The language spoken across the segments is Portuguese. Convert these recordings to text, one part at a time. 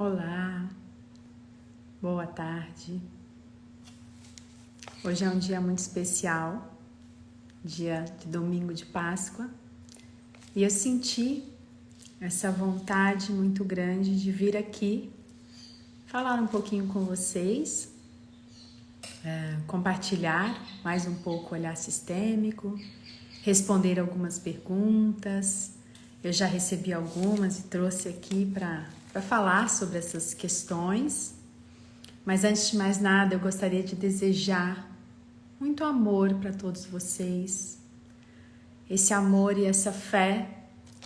Olá, boa tarde. Hoje é um dia muito especial, dia de domingo de Páscoa, e eu senti essa vontade muito grande de vir aqui falar um pouquinho com vocês, compartilhar mais um pouco o olhar sistêmico, responder algumas perguntas. Eu já recebi algumas e trouxe aqui para falar sobre essas questões, mas antes de mais nada eu gostaria de desejar muito amor para todos vocês, esse amor e essa fé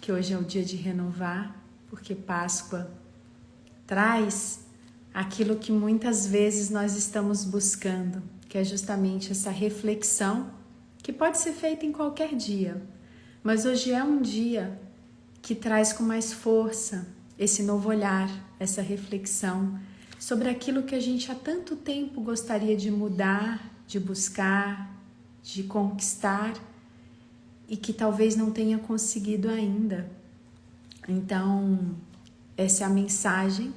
que hoje é o dia de renovar, porque Páscoa traz aquilo que muitas vezes nós estamos buscando, que é justamente essa reflexão que pode ser feita em qualquer dia, mas hoje é um dia que traz com mais força esse novo olhar, essa reflexão sobre aquilo que a gente há tanto tempo gostaria de mudar, de buscar, de conquistar e que talvez não tenha conseguido ainda. Então, essa é a mensagem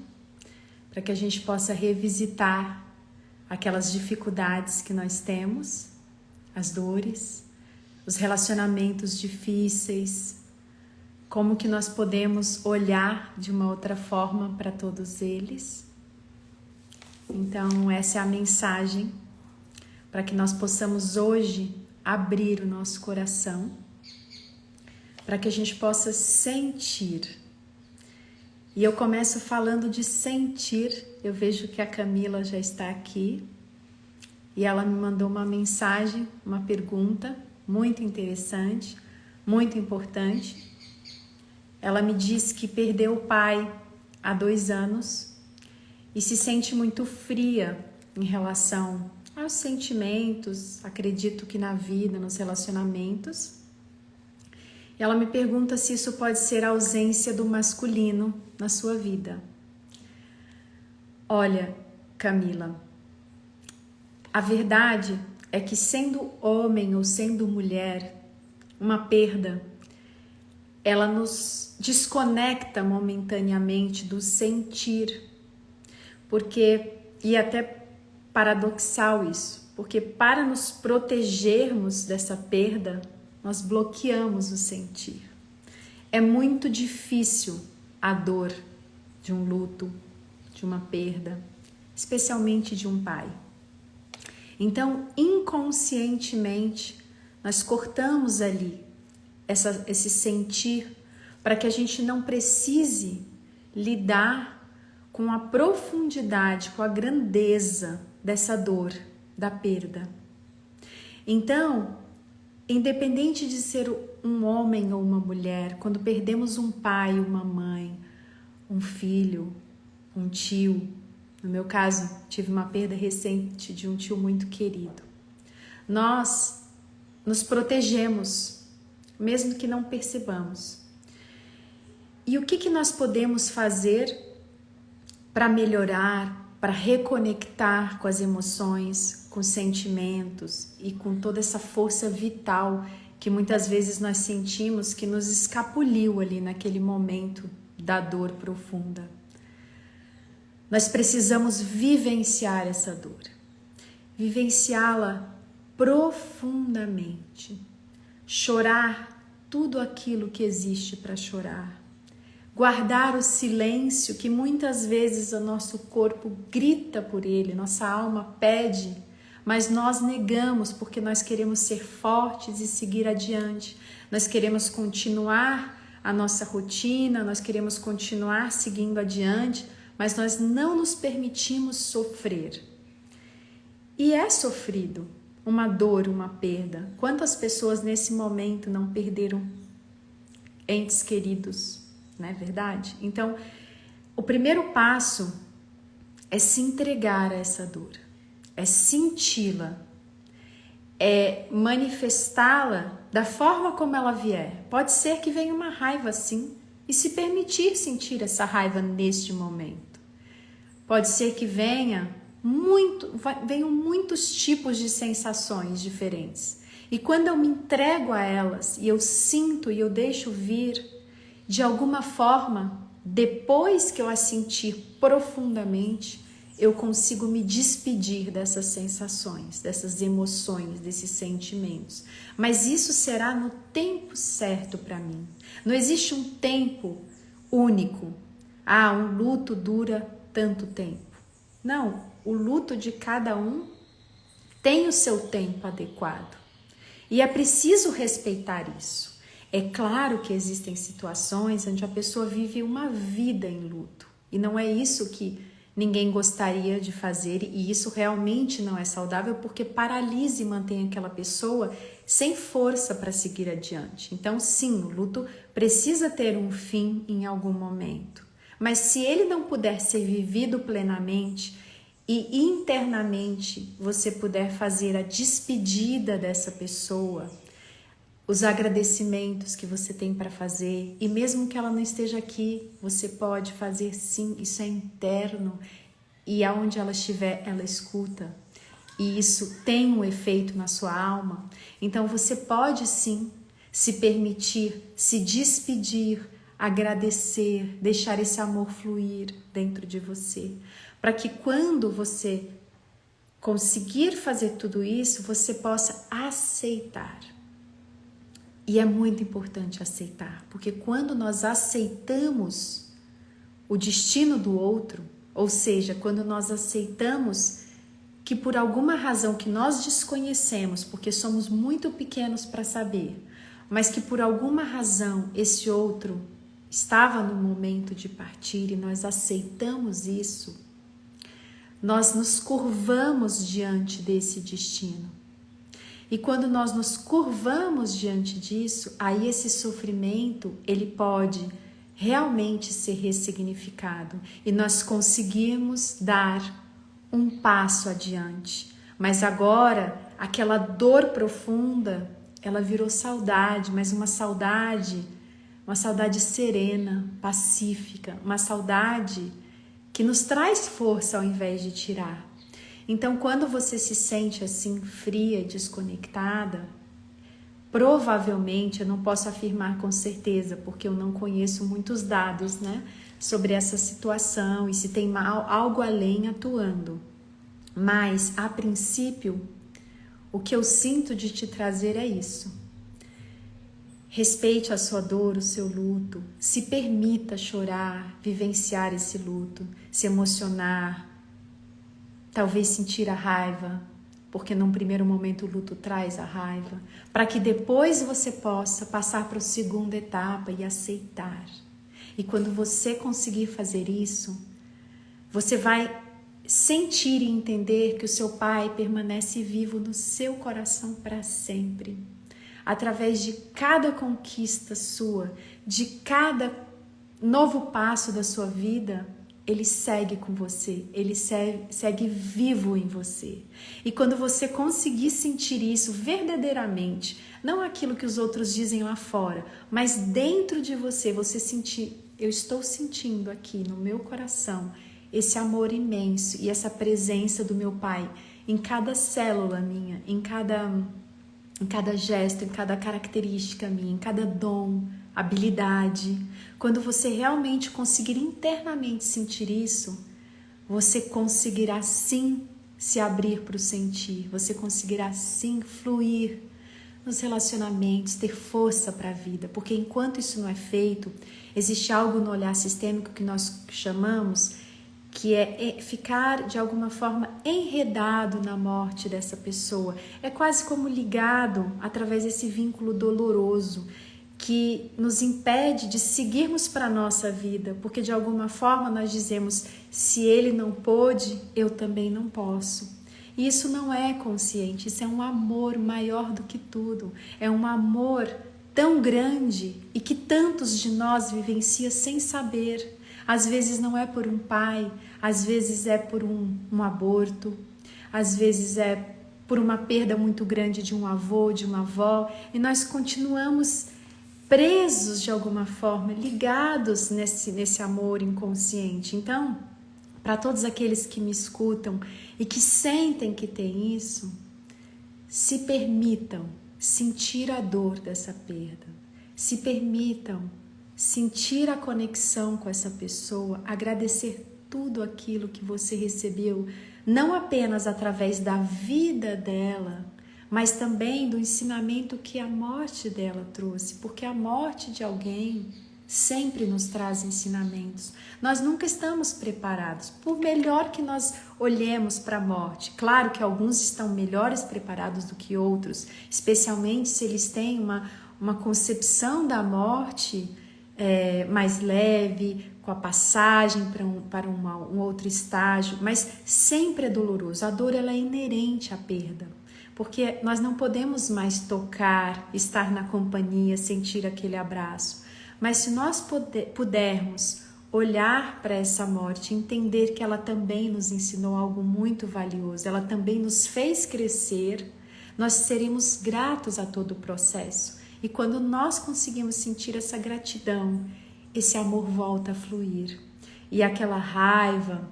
para que a gente possa revisitar aquelas dificuldades que nós temos, as dores, os relacionamentos difíceis, como que nós podemos olhar de uma outra forma para todos eles. Então, essa é a mensagem para que nós possamos hoje abrir o nosso coração, para que a gente possa sentir. E eu começo falando de sentir. Eu vejo que a Camila já está aqui e ela me mandou uma mensagem, uma pergunta muito interessante, muito importante. Ela me disse que perdeu o pai há 2 anos e se sente muito fria em relação aos sentimentos, acredito que na vida, nos relacionamentos. Ela me pergunta se isso pode ser a ausência do masculino na sua vida. Olha, Camila, a verdade é que sendo homem ou sendo mulher, uma perda, ela nos desconecta momentaneamente do sentir, porque, e até paradoxal isso, porque para nos protegermos dessa perda, nós bloqueamos o sentir. É muito difícil a dor de um luto, de uma perda, especialmente de um pai. Então, inconscientemente, nós cortamos ali esse sentir para que a gente não precise lidar com a profundidade, com a grandeza dessa dor, da perda. Então, independente de ser um homem ou uma mulher, quando perdemos um pai, uma mãe, um filho, um tio, no meu caso, tive uma perda recente de um tio muito querido, nós nos protegemos, mesmo que não percebamos. E o que nós podemos fazer para melhorar, para reconectar com as emoções, com os sentimentos e com toda essa força vital que muitas vezes nós sentimos que nos escapuliu ali naquele momento da dor profunda? Nós precisamos vivenciar essa dor, vivenciá-la profundamente, chorar tudo aquilo que existe para chorar, guardar o silêncio que muitas vezes o nosso corpo grita por ele, nossa alma pede, mas nós negamos porque nós queremos ser fortes e seguir adiante, nós queremos continuar a nossa rotina, nós queremos continuar seguindo adiante, mas nós não nos permitimos sofrer. E é sofrido uma dor, uma perda. Quantas pessoas nesse momento não perderam entes queridos, não é verdade? Então, o primeiro passo é se entregar a essa dor, é senti-la, é manifestá-la da forma como ela vier. Pode ser que venha uma raiva sim, e se permitir sentir essa raiva neste momento. Pode ser que venham muitos tipos de sensações diferentes. E quando eu me entrego a elas, e eu sinto e eu deixo vir, de alguma forma, depois que eu a sentir profundamente, eu consigo me despedir dessas sensações, dessas emoções, desses sentimentos. Mas isso será no tempo certo para mim. Não existe um tempo único. Um luto dura tanto tempo. Não, o luto de cada um tem o seu tempo adequado. E é preciso respeitar isso. É claro que existem situações onde a pessoa vive uma vida em luto. E não é isso que ninguém gostaria de fazer, e isso realmente não é saudável, porque paralisa e mantém aquela pessoa sem força para seguir adiante. Então, sim, o luto precisa ter um fim em algum momento. Mas se ele não puder ser vivido plenamente e internamente você puder fazer a despedida dessa pessoa, os agradecimentos que você tem para fazer, e mesmo que ela não esteja aqui, você pode fazer sim, isso é interno, e aonde ela estiver, ela escuta, e isso tem um efeito na sua alma. Então você pode sim se permitir, se despedir, agradecer, deixar esse amor fluir dentro de você, para que quando você conseguir fazer tudo isso, você possa aceitar. E é muito importante aceitar, porque quando nós aceitamos o destino do outro, ou seja, quando nós aceitamos que por alguma razão que nós desconhecemos, porque somos muito pequenos para saber, mas que por alguma razão esse outro estava no momento de partir e nós aceitamos isso, nós nos curvamos diante desse destino. E quando nós nos curvamos diante disso, aí esse sofrimento, ele pode realmente ser ressignificado e nós conseguimos dar um passo adiante. Mas agora, aquela dor profunda, ela virou saudade, mas uma saudade serena, pacífica, uma saudade que nos traz força ao invés de tirar. Então, quando você se sente assim, fria e desconectada, provavelmente, eu não posso afirmar com certeza, porque eu não conheço muitos dados, sobre essa situação e se tem algo além atuando. Mas, a princípio, o que eu sinto de te trazer é isso. Respeite a sua dor, o seu luto, se permita chorar, vivenciar esse luto, se emocionar, talvez sentir a raiva, porque num primeiro momento o luto traz a raiva, para que depois você possa passar para a segunda etapa e aceitar. E quando você conseguir fazer isso, você vai sentir e entender que o seu pai permanece vivo no seu coração para sempre. Através de cada conquista sua, de cada novo passo da sua vida, ele segue com você, ele segue vivo em você. E quando você conseguir sentir isso verdadeiramente, não aquilo que os outros dizem lá fora, mas dentro de você, você sentir, eu estou sentindo aqui no meu coração esse amor imenso e essa presença do meu pai em cada célula minha, em cada gesto, em cada característica minha, em cada dom, habilidade. Quando você realmente conseguir internamente sentir isso, você conseguirá sim se abrir para o sentir, você conseguirá sim fluir nos relacionamentos, ter força para a vida, porque enquanto isso não é feito, existe algo no olhar sistêmico que nós chamamos que é ficar de alguma forma enredado na morte dessa pessoa. É quase como ligado através desse vínculo doloroso que nos impede de seguirmos para a nossa vida, porque de alguma forma nós dizemos, se ele não pôde, eu também não posso. E isso não é consciente, isso é um amor maior do que tudo, é um amor tão grande e que tantos de nós vivenciam sem saber. Às vezes não é por um pai, às vezes é por um aborto, às vezes é por uma perda muito grande de um avô, de uma avó, e nós continuamos presos de alguma forma, ligados nesse amor inconsciente. Então, para todos aqueles que me escutam e que sentem que tem isso, se permitam sentir a dor dessa perda, se permitam sentir a conexão com essa pessoa, agradecer tudo aquilo que você recebeu, não apenas através da vida dela, mas também do ensinamento que a morte dela trouxe, porque a morte de alguém sempre nos traz ensinamentos. Nós nunca estamos preparados, por melhor que nós olhemos para a morte. Claro que alguns estão melhores preparados do que outros, especialmente se eles têm uma concepção da morte mais leve, com a passagem para um outro estágio, mas sempre é doloroso. A dor ela é inerente à perda, porque nós não podemos mais tocar, estar na companhia, sentir aquele abraço. Mas se nós pudermos olhar para essa morte, entender que ela também nos ensinou algo muito valioso, ela também nos fez crescer, nós seremos gratos a todo o processo. E quando nós conseguimos sentir essa gratidão, esse amor volta a fluir. E aquela raiva,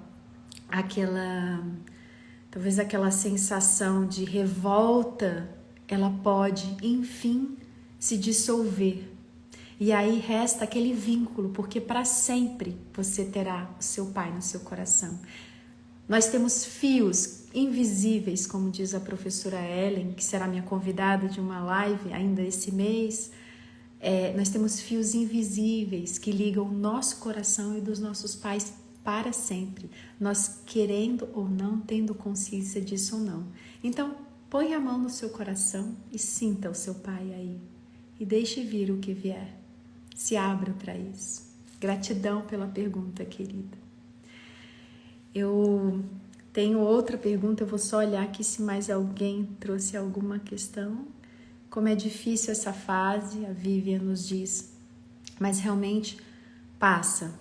talvez aquela sensação de revolta, ela pode, enfim, se dissolver. E aí resta aquele vínculo, porque para sempre você terá o seu pai no seu coração. Nós temos fios invisíveis, como diz a professora Ellen, que será minha convidada de uma live ainda esse mês. Nós temos fios invisíveis que ligam o nosso coração e dos nossos pais para sempre, nós querendo ou não, tendo consciência disso ou não. Então, põe a mão no seu coração e sinta o seu pai aí. E deixe vir o que vier. Se abra para isso. Gratidão pela pergunta, querida. Eu tenho outra pergunta, eu vou só olhar aqui se mais alguém trouxe alguma questão. Como é difícil essa fase, a Vivian nos diz, mas realmente passa.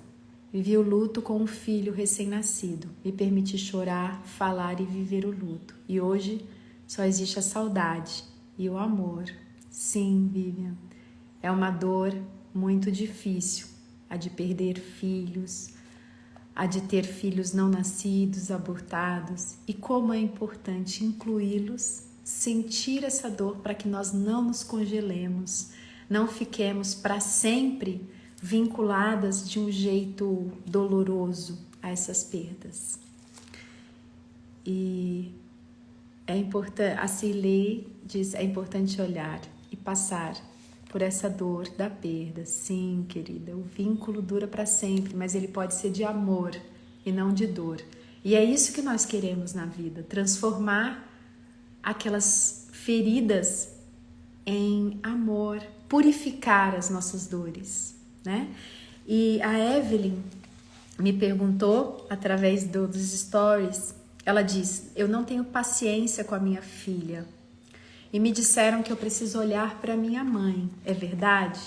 Vivi o luto com um filho recém-nascido, me permiti chorar, falar e viver o luto. E hoje só existe a saudade e o amor. Sim, Vivian, é uma dor muito difícil, a de perder filhos, a de ter filhos não nascidos, abortados, e como é importante incluí-los, sentir essa dor para que nós não nos congelemos, não fiquemos para sempre vinculadas de um jeito doloroso a essas perdas. E é importante, a Cilei diz, é importante olhar e passar por essa dor da perda. Sim, querida, o vínculo dura para sempre, mas ele pode ser de amor e não de dor. E é isso que nós queremos na vida, transformar aquelas feridas em amor, purificar as nossas dores, né? E a Evelyn me perguntou através dos stories, ela diz, eu não tenho paciência com a minha filha e me disseram que eu preciso olhar para minha mãe, é verdade?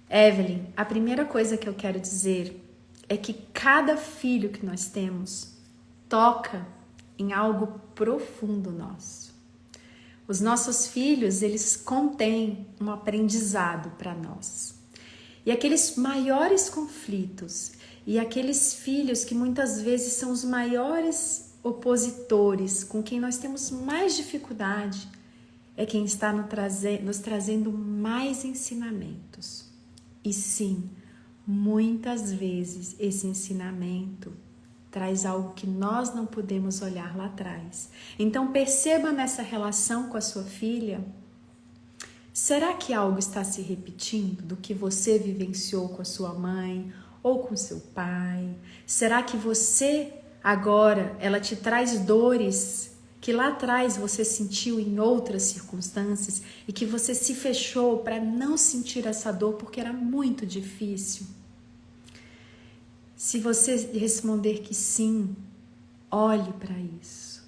Evelyn, a primeira coisa que eu quero dizer é que cada filho que nós temos toca em algo profundo nosso. Os nossos filhos, eles contêm um aprendizado para nós. E aqueles maiores conflitos e aqueles filhos que muitas vezes são os maiores opositores, com quem nós temos mais dificuldade, é quem está nos trazendo mais ensinamentos. E sim, muitas vezes esse ensinamento traz algo que nós não podemos olhar lá atrás. Então perceba nessa relação com a sua filha, será que algo está se repetindo do que você vivenciou com a sua mãe ou com seu pai? Será que você agora, ela te traz dores que lá atrás você sentiu em outras circunstâncias e que você se fechou para não sentir essa dor porque era muito difícil? Se você responder que sim, olhe para isso.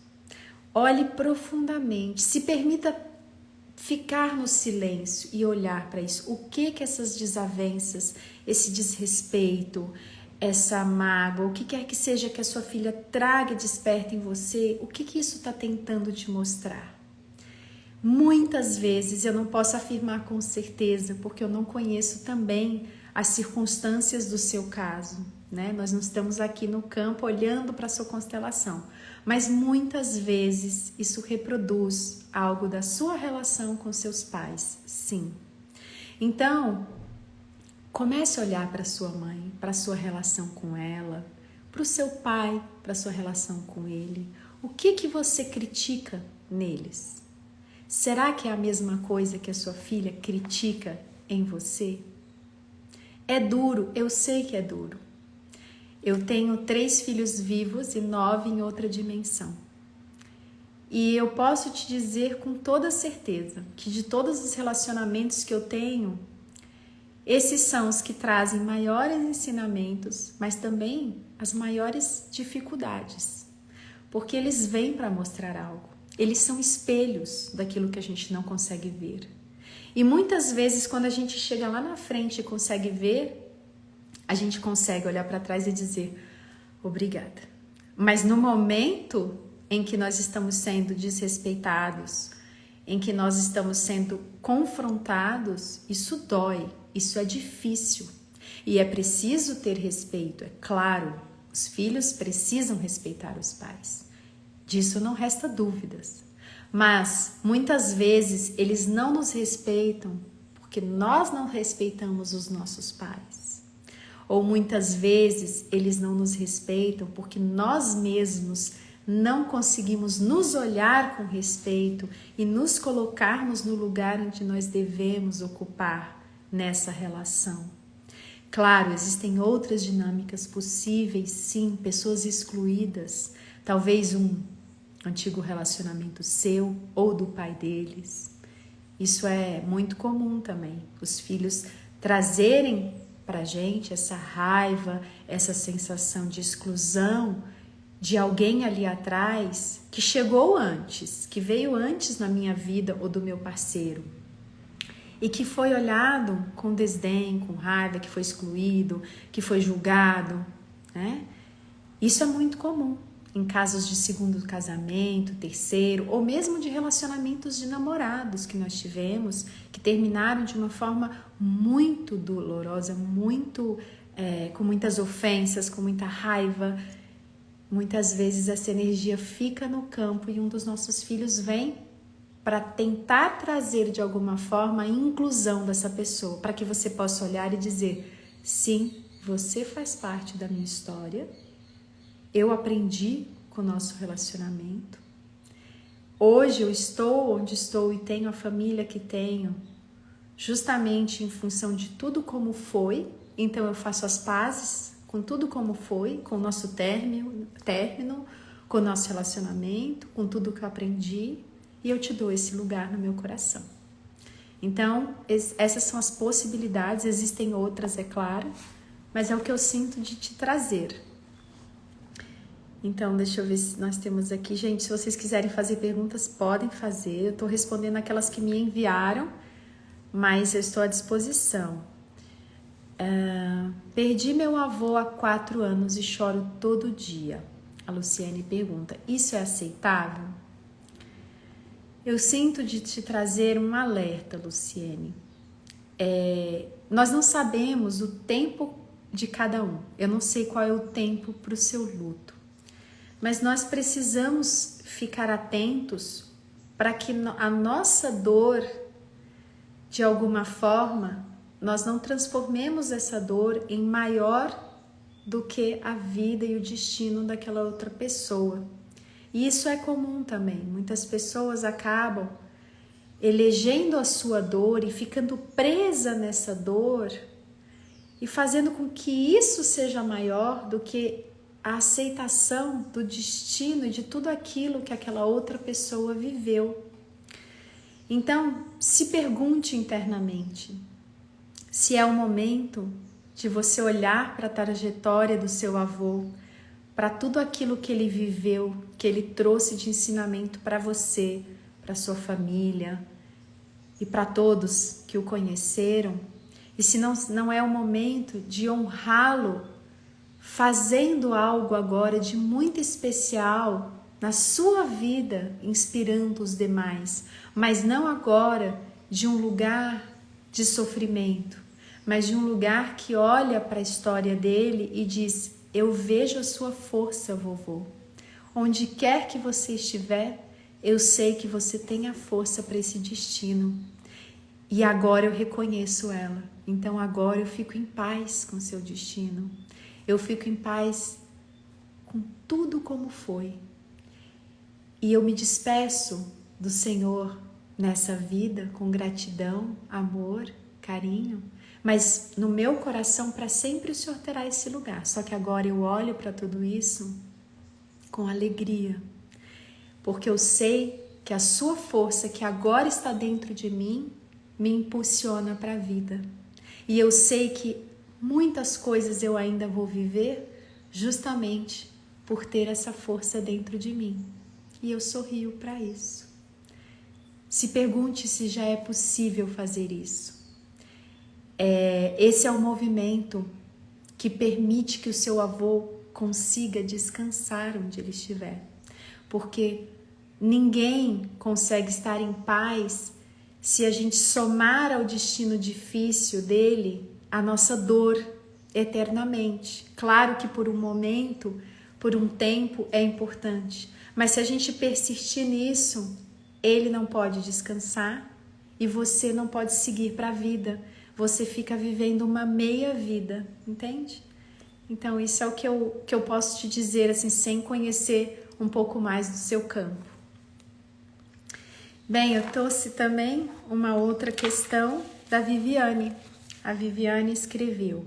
Olhe profundamente, se permita ficar no silêncio e olhar para isso. O que essas desavenças, esse desrespeito, essa mágoa, o que quer que seja que a sua filha traga e desperta em você, o que isso está tentando te mostrar? Muitas vezes eu não posso afirmar com certeza, porque eu não conheço também as circunstâncias do seu caso, né? Nós não estamos aqui no campo olhando para a sua constelação, mas muitas vezes isso reproduz algo da sua relação com seus pais, sim. Então, Comece a olhar para sua mãe, para a sua relação com ela, para o seu pai, para a sua relação com ele. O que você critica neles? Será que é a mesma coisa que a sua filha critica em você? É duro, eu sei que é duro. Eu tenho 3 filhos vivos e 9 em outra dimensão. E eu posso te dizer com toda certeza que de todos os relacionamentos que eu tenho, esses são os que trazem maiores ensinamentos, mas também as maiores dificuldades. Porque eles vêm para mostrar algo. Eles são espelhos daquilo que a gente não consegue ver. E muitas vezes, quando a gente chega lá na frente e consegue ver, a gente consegue olhar para trás e dizer obrigada. Mas no momento em que nós estamos sendo desrespeitados, em que nós estamos sendo confrontados, isso dói, isso é difícil. E é preciso ter respeito, é claro, os filhos precisam respeitar os pais. Disso não resta dúvidas. Mas, muitas vezes, eles não nos respeitam porque nós não respeitamos os nossos pais. Ou muitas vezes, eles não nos respeitam porque nós mesmos não conseguimos nos olhar com respeito e nos colocarmos no lugar onde nós devemos ocupar nessa relação. Claro, existem outras dinâmicas possíveis, sim, pessoas excluídas, talvez um antigo relacionamento seu ou do pai deles. Isso é muito comum também, os filhos trazerem pra gente essa raiva, essa sensação de exclusão de alguém ali atrás que chegou antes, que veio antes na minha vida ou do meu parceiro e que foi olhado com desdém, com raiva, que foi excluído, que foi julgado, né? Isso é muito comum em casos de segundo casamento, terceiro, ou mesmo de relacionamentos de namorados que nós tivemos, que terminaram de uma forma muito dolorosa, muito com muitas ofensas, com muita raiva. Muitas vezes essa energia fica no campo e um dos nossos filhos vem para tentar trazer de alguma forma a inclusão dessa pessoa, para que você possa olhar e dizer, sim, você faz parte da minha história, eu aprendi com o nosso relacionamento, hoje eu estou onde estou e tenho a família que tenho, justamente em função de tudo como foi, então eu faço as pazes com tudo como foi, com o nosso término, com o nosso relacionamento, com tudo que eu aprendi, e eu te dou esse lugar no meu coração. Então, essas são as possibilidades, existem outras, é claro, mas é o que eu sinto de te trazer. Então, deixa eu ver se nós temos aqui. Gente, se vocês quiserem fazer perguntas, podem fazer. Eu estou respondendo aquelas que me enviaram, mas eu estou à disposição. Perdi meu avô há 4 anos e choro todo dia. A Luciane pergunta, isso é aceitável? Eu sinto de te trazer um alerta, Luciane. Nós não sabemos o tempo de cada um. Eu não sei qual é o tempo para o seu luto. Mas nós precisamos ficar atentos para que a nossa dor, de alguma forma, nós não transformemos essa dor em maior do que a vida e o destino daquela outra pessoa. E isso é comum também. Muitas pessoas acabam elegendo a sua dor e ficando presa nessa dor e fazendo com que isso seja maior do que a aceitação do destino e de tudo aquilo que aquela outra pessoa viveu. Então, se pergunte internamente se é o momento de você olhar para a trajetória do seu avô, para tudo aquilo que ele viveu, que ele trouxe de ensinamento para você, para sua família e para todos que o conheceram. E se não é o momento de honrá-lo, fazendo algo agora de muito especial na sua vida, inspirando os demais, mas não agora de um lugar de sofrimento, mas de um lugar que olha para a história dele e diz, eu vejo a sua força, vovô. Onde quer que você estiver, eu sei que você tem a força para esse destino. E agora eu reconheço ela. Então agora eu fico em paz com seu destino. Eu fico em paz com tudo como foi. E eu me despeço do Senhor nessa vida com gratidão, amor, carinho. Mas no meu coração, para sempre, o Senhor terá esse lugar. Só que agora eu olho para tudo isso com alegria. Porque eu sei que a sua força que agora está dentro de mim me impulsiona para a vida. E eu sei que muitas coisas eu ainda vou viver justamente por ter essa força dentro de mim. E eu sorrio para isso. Se pergunte se já é possível fazer isso. Esse é o movimento que permite que o seu avô consiga descansar onde ele estiver. Porque ninguém consegue estar em paz se a gente somar ao destino difícil dele a nossa dor eternamente. Claro que por um momento, por um tempo é importante, mas se a gente persistir nisso, ele não pode descansar e você não pode seguir para a vida. Você fica vivendo uma meia vida, entende? Então isso é o que eu posso te dizer assim, sem conhecer um pouco mais do seu campo. Bem, eu trouxe também uma outra questão da Viviane. A Viviane escreveu: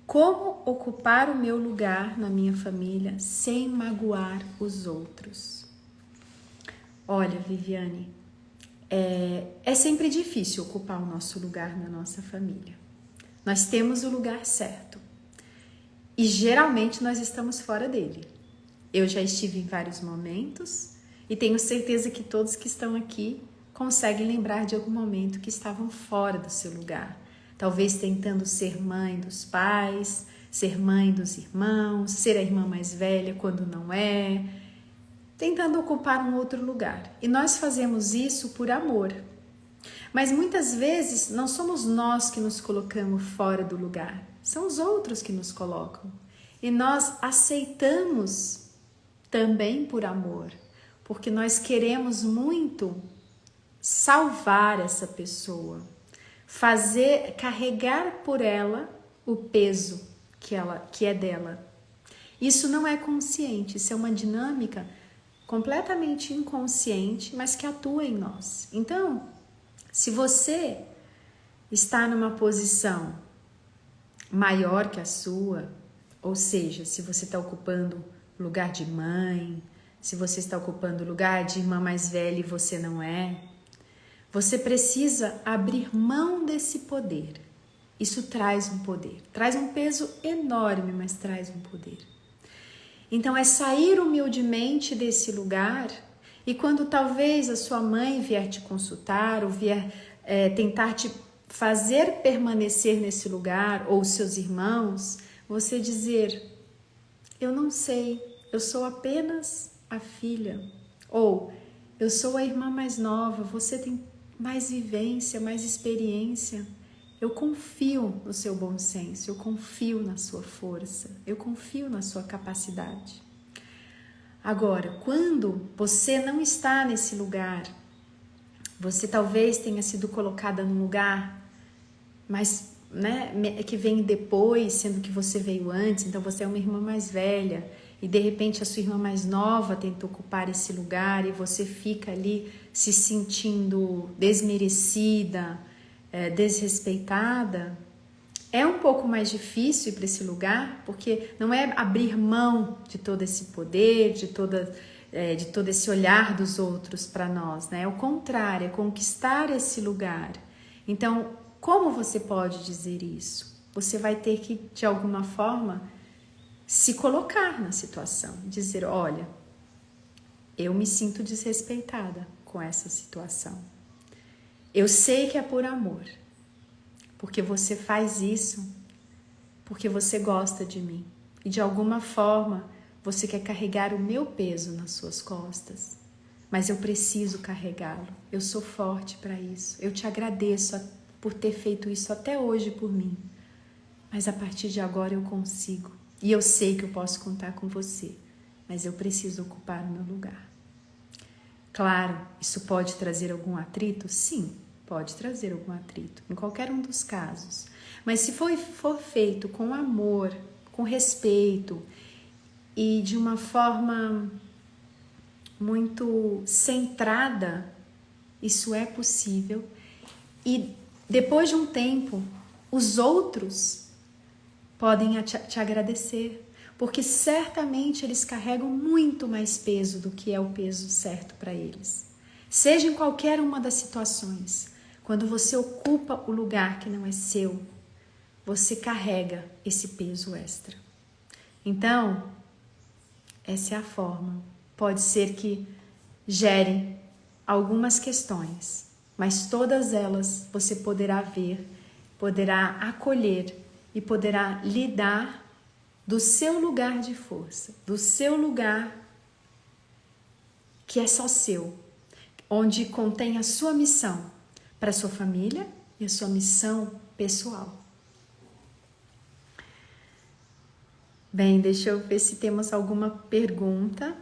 como ocupar o meu lugar na minha família sem magoar os outros? Olha, Viviane, é sempre difícil ocupar o nosso lugar na nossa família. Nós temos o lugar certo e geralmente nós estamos fora dele. Eu já estive em vários momentos e tenho certeza que todos que estão aqui conseguem lembrar de algum momento que estavam fora do seu lugar. Talvez tentando ser mãe dos pais, ser mãe dos irmãos, ser a irmã mais velha quando não é, tentando ocupar um outro lugar. E nós fazemos isso por amor. Mas muitas vezes não somos nós que nos colocamos fora do lugar, são os outros que nos colocam. E nós aceitamos também por amor, porque nós queremos muito salvar essa pessoa, carregar por ela o peso que é dela. Isso não é consciente, isso é uma dinâmica completamente inconsciente, mas que atua em nós. Então, se você está numa posição maior que a sua, ou seja, se você está ocupando lugar de mãe, se você está ocupando lugar de irmã mais velha e você não é, você precisa abrir mão desse poder. Isso traz um poder, traz um peso enorme, mas traz um poder. Então é sair humildemente desse lugar e quando talvez a sua mãe vier te consultar ou vier tentar te fazer permanecer nesse lugar ou seus irmãos, você dizer: eu não sei, eu sou apenas a filha, ou eu sou a irmã mais nova, você tem mais vivência, mais experiência. Eu confio no seu bom senso, eu confio na sua força, eu confio na sua capacidade. Agora, quando você não está nesse lugar, você talvez tenha sido colocada num lugar, mas que vem depois, sendo que você veio antes, então você é uma irmã mais velha e de repente a sua irmã mais nova tenta ocupar esse lugar e você fica ali se sentindo desmerecida, desrespeitada. É um pouco mais difícil ir para esse lugar, porque não é abrir mão de todo esse poder, de todo esse olhar dos outros para nós, né? É o contrário, é conquistar esse lugar. Então, como você pode dizer isso? Você vai ter que, de alguma forma, se colocar na situação, dizer: olha, eu me sinto desrespeitada com essa situação. Eu sei que é por amor, porque você faz isso porque você gosta de mim e de alguma forma você quer carregar o meu peso nas suas costas, mas eu preciso carregá-lo, eu sou forte para isso, eu te agradeço por ter feito isso até hoje por mim, mas a partir de agora eu consigo e eu sei que eu posso contar com você, mas eu preciso ocupar o meu lugar. Claro, isso pode trazer algum atrito? Sim, pode trazer algum atrito, em qualquer um dos casos. Mas se for feito com amor, com respeito e de uma forma muito centrada, isso é possível. E depois de um tempo, os outros podem te agradecer, porque certamente eles carregam muito mais peso do que é o peso certo para eles. Seja em qualquer uma das situações, quando você ocupa o lugar que não é seu, você carrega esse peso extra. Então, essa é a forma. Pode ser que gere algumas questões, mas todas elas você poderá ver, poderá acolher e poderá lidar do seu lugar de força, do seu lugar que é só seu, onde contém a sua missão para a sua família e a sua missão pessoal. Bem, deixa eu ver se temos alguma pergunta.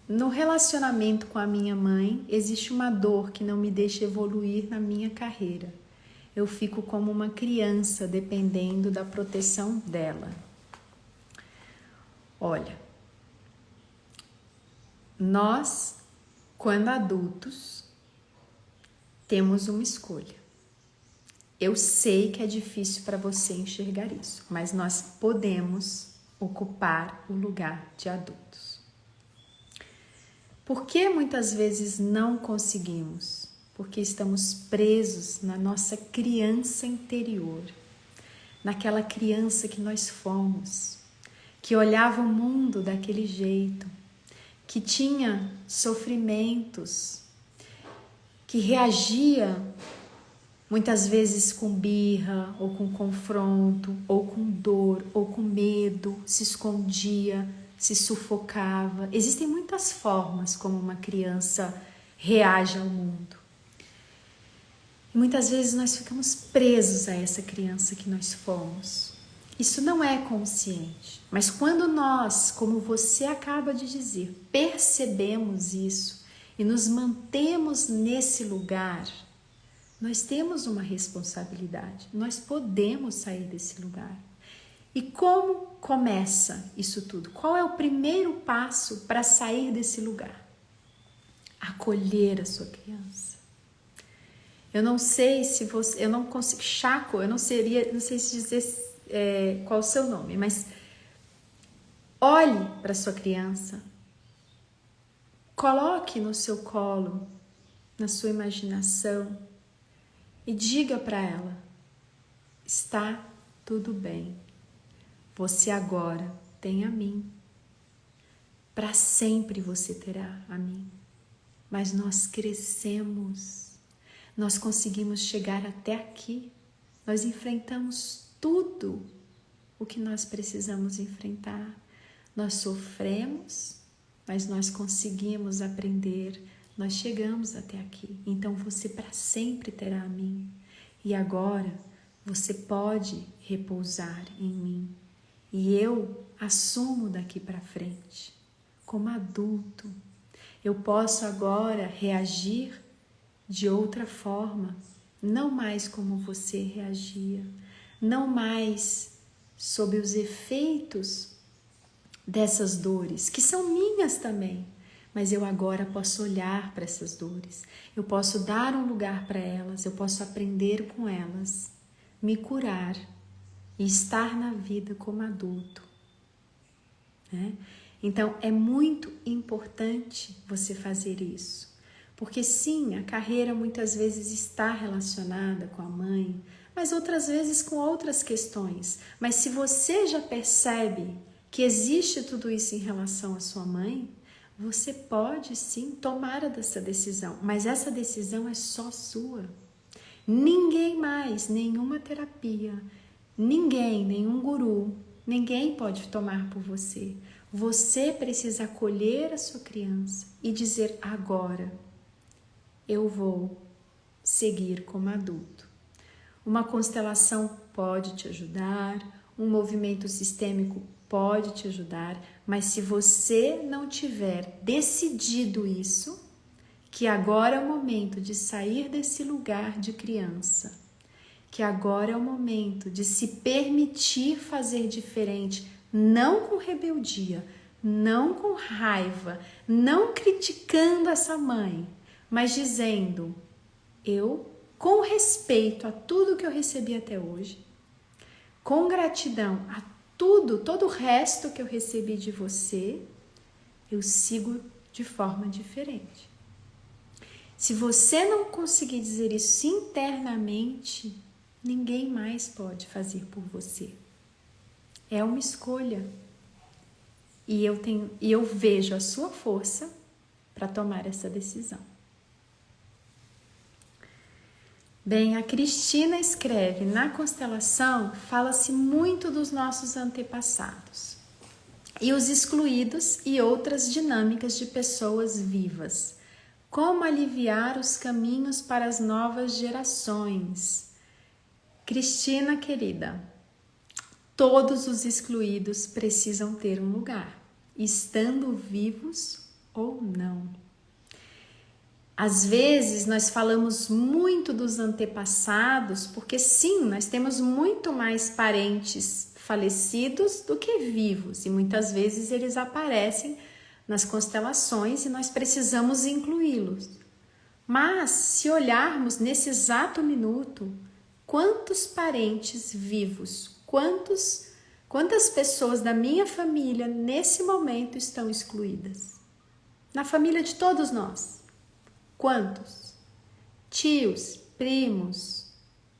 No relacionamento com a minha mãe, existe uma dor que não me deixa evoluir na minha carreira. Eu fico como uma criança dependendo da proteção dela. Olha, nós, quando adultos, temos uma escolha. Eu sei que é difícil para você enxergar isso, mas nós podemos ocupar o lugar de adultos. Por que muitas vezes não conseguimos? Porque estamos presos na nossa criança interior, naquela criança que nós fomos, que olhava o mundo daquele jeito, que tinha sofrimentos, que reagia muitas vezes com birra, ou com confronto, ou com dor, ou com medo, se escondia, se sufocava. Existem muitas formas como uma criança reage ao mundo. E muitas vezes nós ficamos presos a essa criança que nós fomos. Isso não é consciente, mas quando nós, como você acaba de dizer, percebemos isso e nos mantemos nesse lugar, nós temos uma responsabilidade, nós podemos sair desse lugar. E como começa isso tudo? Qual é o primeiro passo para sair desse lugar? Acolher a sua criança. Eu não sei se você, eu não consigo, Chaco, eu não sei se dizer qual o seu nome, mas olhe para sua criança, coloque no seu colo, na sua imaginação e diga para ela: está tudo bem, você agora tem a mim, para sempre você terá a mim, mas nós crescemos. Nós conseguimos chegar até aqui, nós enfrentamos tudo o que nós precisamos enfrentar. Nós sofremos, mas nós conseguimos aprender, nós chegamos até aqui. Então você para sempre terá a mim. E agora você pode repousar em mim. E eu assumo daqui para frente, como adulto. Eu posso agora reagir de outra forma, não mais como você reagia, não mais sob os efeitos dessas dores, que são minhas também, mas eu agora posso olhar para essas dores, eu posso dar um lugar para elas, eu posso aprender com elas, me curar e estar na vida como adulto, né? Então é muito importante você fazer isso. Porque sim, a carreira muitas vezes está relacionada com a mãe, mas outras vezes com outras questões. Mas se você já percebe que existe tudo isso em relação à sua mãe, você pode sim tomar essa decisão, mas essa decisão é só sua. Ninguém mais, nenhuma terapia, ninguém, nenhum guru, ninguém pode tomar por você. Você precisa acolher a sua criança e dizer: agora eu vou seguir como adulto. Uma constelação pode te ajudar, um movimento sistêmico pode te ajudar, mas se você não tiver decidido isso, que agora é o momento de sair desse lugar de criança, que agora é o momento de se permitir fazer diferente, não com rebeldia, não com raiva, não criticando essa mãe, mas dizendo: eu, com respeito a tudo que eu recebi até hoje, com gratidão a todo o resto que eu recebi de você, eu sigo de forma diferente. Se você não conseguir dizer isso internamente, ninguém mais pode fazer por você. É uma escolha. E eu vejo a sua força para tomar essa decisão. Bem, a Cristina escreve: na constelação fala-se muito dos nossos antepassados e os excluídos e outras dinâmicas de pessoas vivas. Como aliviar os caminhos para as novas gerações? Cristina querida, todos os excluídos precisam ter um lugar, estando vivos ou não. Às vezes nós falamos muito dos antepassados, porque sim, nós temos muito mais parentes falecidos do que vivos, e muitas vezes eles aparecem nas constelações e nós precisamos incluí-los. Mas se olharmos nesse exato minuto, quantos parentes vivos, quantas pessoas da minha família nesse momento estão excluídas? Na família de todos nós. Quantos? Tios, primos,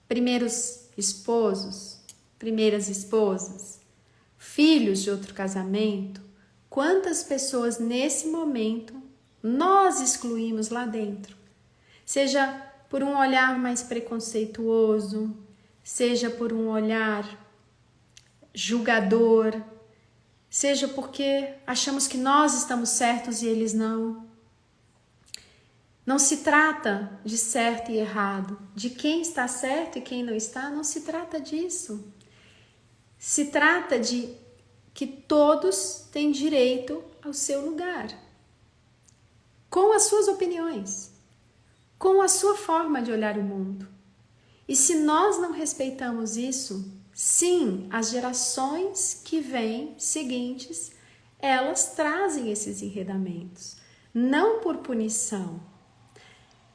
primeiros esposos, primeiras esposas, filhos de outro casamento. Quantas pessoas nesse momento nós excluímos lá dentro? Seja por um olhar mais preconceituoso, seja por um olhar julgador, seja porque achamos que nós estamos certos e eles não. Não se trata de certo e errado, de quem está certo e quem não está, não se trata disso. Se trata de que todos têm direito ao seu lugar, com as suas opiniões, com a sua forma de olhar o mundo. E se nós não respeitamos isso, sim, as gerações que vêm seguintes, elas trazem esses enredamentos, não por punição,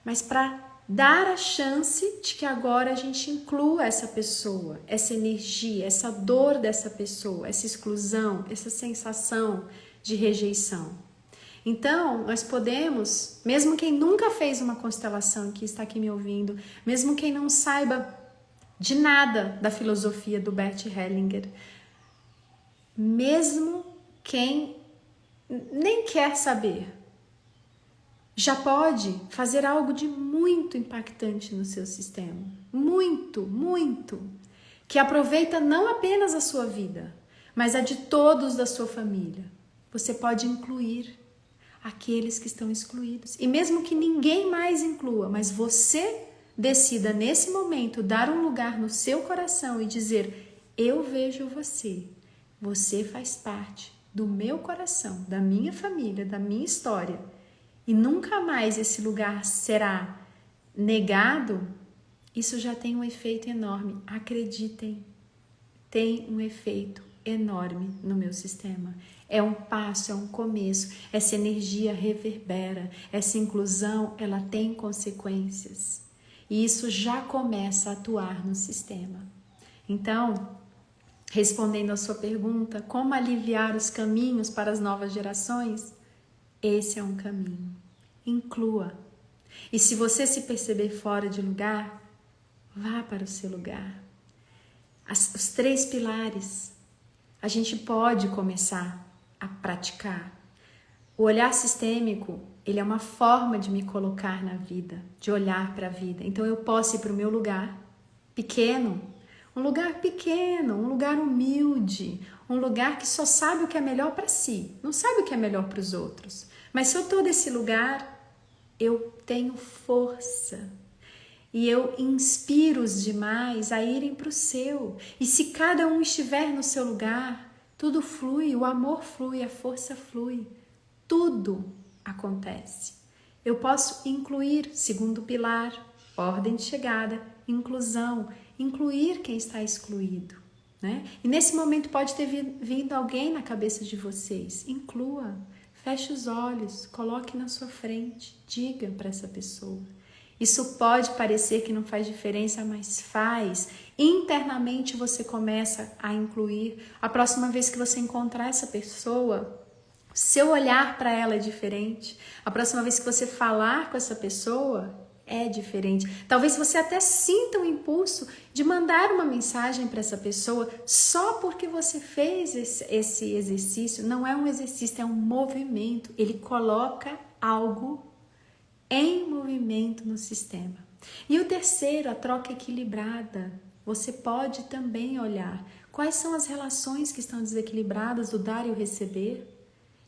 mas para dar a chance de que agora a gente inclua essa pessoa, essa energia, essa dor dessa pessoa, essa exclusão, essa sensação de rejeição. Então, nós podemos, mesmo quem nunca fez uma constelação, que está aqui me ouvindo, mesmo quem não saiba de nada da filosofia do Bert Hellinger, mesmo quem nem quer saber, já pode fazer algo de muito impactante no seu sistema. Muito, muito. Que aproveita não apenas a sua vida, mas a de todos da sua família. Você pode incluir aqueles que estão excluídos. E mesmo que ninguém mais inclua, mas você decida nesse momento dar um lugar no seu coração e dizer: eu vejo você. Você faz parte do meu coração, da minha família, da minha história. E nunca mais esse lugar será negado, isso já tem um efeito enorme. Acreditem, tem um efeito enorme no meu sistema. É um passo, é um começo. Essa energia reverbera, essa inclusão, ela tem consequências. E isso já começa a atuar no sistema. Então, respondendo à sua pergunta, como aliviar os caminhos para as novas gerações? Esse é um caminho. Inclua. E se você se perceber fora de lugar, vá para o seu lugar. Os 3 pilares, a gente pode começar a praticar. O olhar sistêmico, ele é uma forma de me colocar na vida, de olhar para a vida. Então eu posso ir para o meu lugar pequeno, um lugar humilde, um lugar que só sabe o que é melhor para si, não sabe o que é melhor para os outros. Mas se eu estou nesse lugar, eu tenho força e eu inspiro os demais a irem para o seu. E se cada um estiver no seu lugar, tudo flui, o amor flui, a força flui, tudo acontece. Eu posso incluir, segundo pilar, ordem de chegada, inclusão, incluir quem está excluído, né? E nesse momento pode ter vindo alguém na cabeça de vocês. Inclua, feche os olhos, coloque na sua frente, diga para essa pessoa. Isso pode parecer que não faz diferença, mas faz. Internamente você começa a incluir. A próxima vez que você encontrar essa pessoa, seu olhar para ela é diferente. A próxima vez que você falar com essa pessoa é diferente. Talvez você até sinta um impulso de mandar uma mensagem para essa pessoa só porque você fez esse exercício. Não é um exercício, é um movimento. Ele coloca algo em movimento no sistema. E o terceiro, a troca equilibrada. Você pode também olhar quais são as relações que estão desequilibradas, o dar e o receber,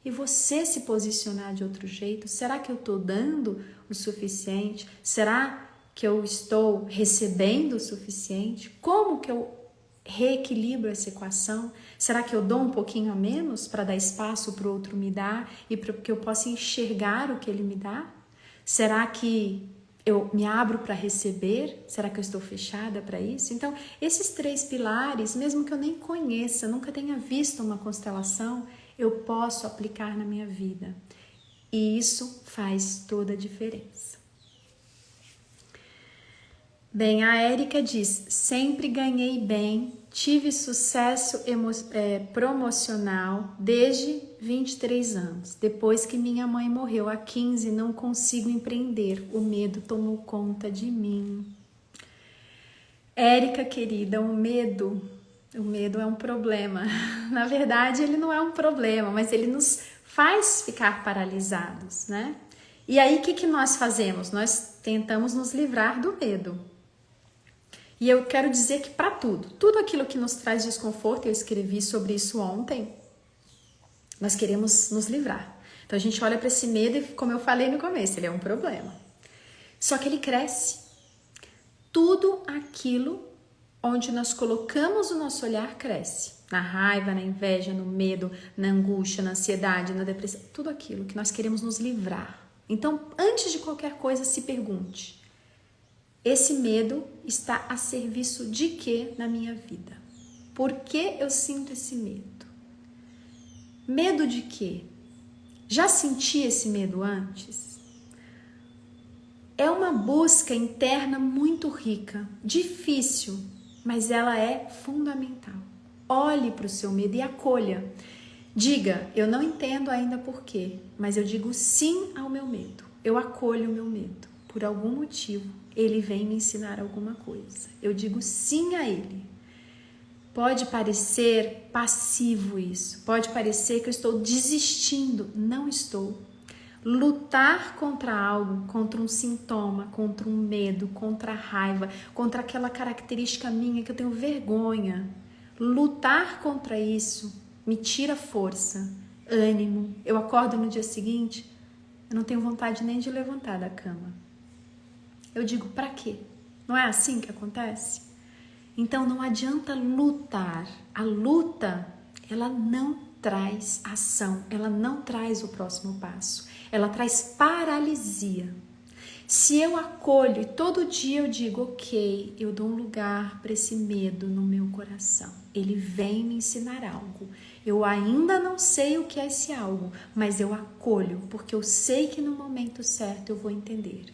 e você se posicionar de outro jeito. Será que eu estou dando o suficiente? Será que eu estou recebendo o suficiente? Como que eu reequilibro essa equação? Será que eu dou um pouquinho a menos para dar espaço para o outro me dar e para que eu possa enxergar o que ele me dá? Será que eu me abro para receber? Será que eu estou fechada para isso? Então, esses 3 pilares, mesmo que eu nem conheça, nunca tenha visto uma constelação, eu posso aplicar na minha vida. E isso faz toda a diferença. Bem, a Érica diz, sempre ganhei bem, tive sucesso promocional desde 23 anos. Depois que minha mãe morreu há 15, não consigo empreender. O medo tomou conta de mim. Érica, querida, o medo é um problema. Na verdade, ele não é um problema, mas ele nos faz ficar paralisados, né? E aí, o que nós fazemos? Nós tentamos nos livrar do medo. E eu quero dizer que para tudo aquilo que nos traz desconforto, eu escrevi sobre isso ontem, nós queremos nos livrar. Então a gente olha para esse medo e, como eu falei no começo, ele é um problema. Só que ele cresce. Tudo aquilo onde nós colocamos o nosso olhar cresce. Na raiva, na inveja, no medo, na angústia, na ansiedade, na depressão. Tudo aquilo que nós queremos nos livrar. Então, antes de qualquer coisa, se pergunte. Esse medo está a serviço de quê na minha vida? Por que eu sinto esse medo? Medo de quê? Já senti esse medo antes? É uma busca interna muito rica, difícil, mas ela é fundamental. Olhe para o seu medo e acolha. Diga, eu não entendo ainda por quê, mas eu digo sim ao meu medo. Eu acolho o meu medo. Por algum motivo, ele vem me ensinar alguma coisa. Eu digo sim a ele. Pode parecer passivo isso. Pode parecer que eu estou desistindo. Não estou. Lutar contra algo, contra um sintoma, contra um medo, contra a raiva, contra aquela característica minha que eu tenho vergonha. Lutar contra isso me tira força, ânimo. Eu acordo no dia seguinte, eu não tenho vontade nem de levantar da cama. Eu digo, pra quê? Não é assim que acontece? Então não adianta lutar. A luta, ela não traz ação, ela não traz o próximo passo. Ela traz paralisia. Se eu acolho e todo dia eu digo, ok, eu dou um lugar para esse medo no meu coração. Ele vem me ensinar algo. Eu ainda não sei o que é esse algo, mas eu acolho, porque eu sei que no momento certo eu vou entender.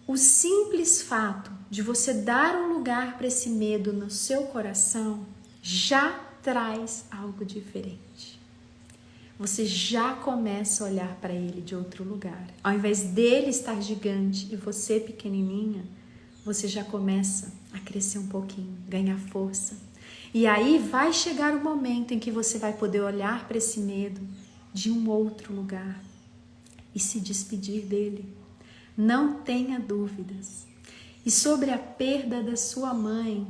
O simples fato de você dar um lugar para esse medo no seu coração já traz algo diferente. Você já começa a olhar para ele de outro lugar. Ao invés dele estar gigante e você pequenininha, você já começa a crescer um pouquinho, ganhar força. E aí vai chegar o momento em que você vai poder olhar para esse medo de um outro lugar e se despedir dele. Não tenha dúvidas. E sobre a perda da sua mãe,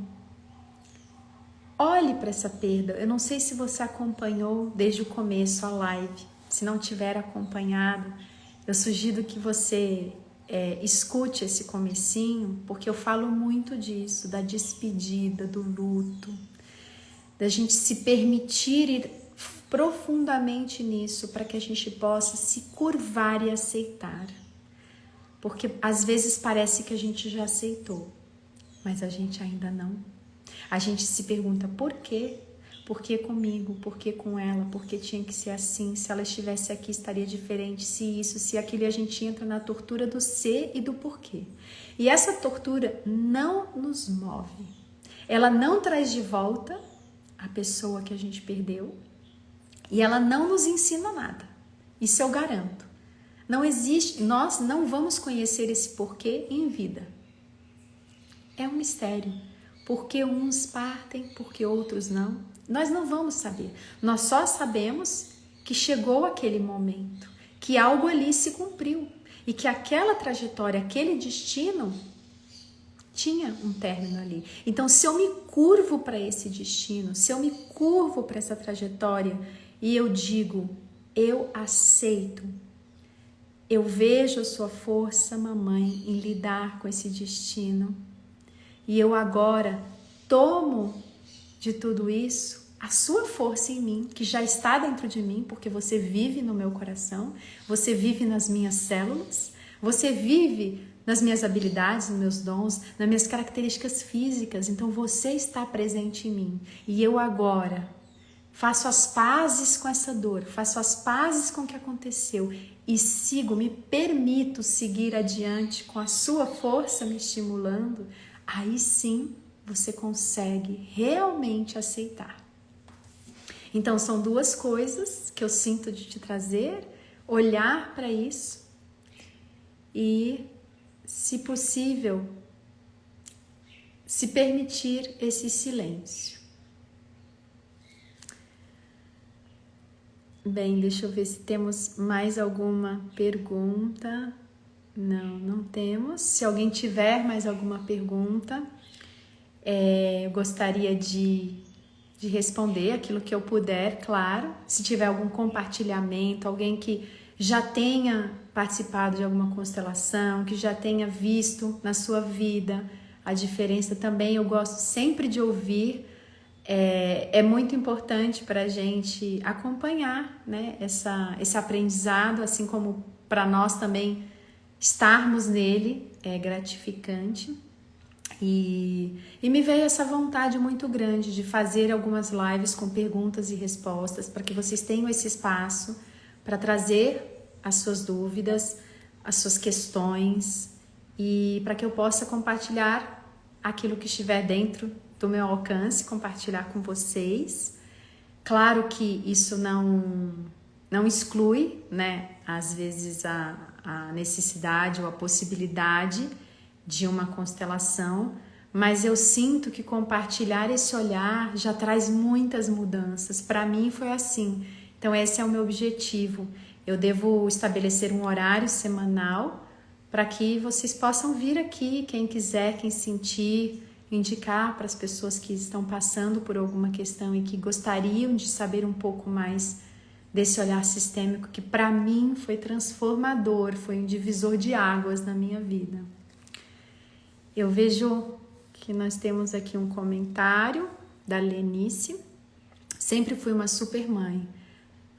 olhe para essa perda. Eu não sei se você acompanhou desde o começo a live. Se não tiver acompanhado, eu sugiro que você escute esse comecinho, porque eu falo muito disso, da despedida, do luto, da gente se permitir ir profundamente nisso para que a gente possa se curvar e aceitar. porque às vezes parece que a gente já aceitou, mas a gente ainda não. A gente se pergunta por quê? Por que comigo? Por que com ela? Por que tinha que ser assim? Se ela estivesse aqui estaria diferente, se isso, se aquilo, e a gente entra na tortura do ser e do porquê. E essa tortura não nos move. Ela não traz de volta a pessoa que a gente perdeu e ela não nos ensina nada. Isso eu garanto. Não existe, nós não vamos conhecer esse porquê em vida. É um mistério. Por que uns partem, por que outros não? Nós não vamos saber. Nós só sabemos que chegou aquele momento, que algo ali se cumpriu e que aquela trajetória, aquele destino tinha um término ali. Então, se eu me curvo para esse destino, se eu me curvo para essa trajetória e eu digo, eu aceito, eu vejo a sua força, mamãe, em lidar com esse destino e eu agora tomo de tudo isso a sua força em mim, que já está dentro de mim, porque você vive no meu coração, você vive nas minhas células, você vive nas minhas habilidades, nos meus dons, nas minhas características físicas, então você está presente em mim. E eu agora faço as pazes com essa dor, faço as pazes com o que aconteceu e sigo, me permito seguir adiante com a sua força me estimulando, aí sim você consegue realmente aceitar. Então são duas coisas que eu sinto de te trazer, olhar para isso e, se possível, se permitir esse silêncio. Bem, deixa eu ver se temos mais alguma pergunta. Não temos. Se alguém tiver mais alguma pergunta, eu gostaria de responder aquilo que eu puder, claro. Se tiver algum compartilhamento, alguém que já tenha participado de alguma constelação, que já tenha visto na sua vida a diferença também, eu gosto sempre de ouvir. É muito importante para a gente acompanhar, né, esse aprendizado, assim como para nós também estarmos nele, é gratificante. E me veio essa vontade muito grande de fazer algumas lives com perguntas e respostas para que vocês tenham esse espaço para trazer as suas dúvidas, as suas questões e para que eu possa compartilhar aquilo que estiver dentro do meu alcance, compartilhar com vocês. Claro que isso não exclui, né, às vezes a necessidade ou a possibilidade de uma constelação, mas eu sinto que compartilhar esse olhar já traz muitas mudanças. Para mim foi assim. Então esse é o meu objetivo. Eu devo estabelecer um horário semanal para que vocês possam vir aqui, quem quiser, quem sentir, indicar para as pessoas que estão passando por alguma questão e que gostariam de saber um pouco mais desse olhar sistêmico que para mim foi transformador, foi um divisor de águas na minha vida. Eu vejo que nós temos aqui um comentário da Lenice. Sempre fui uma super mãe.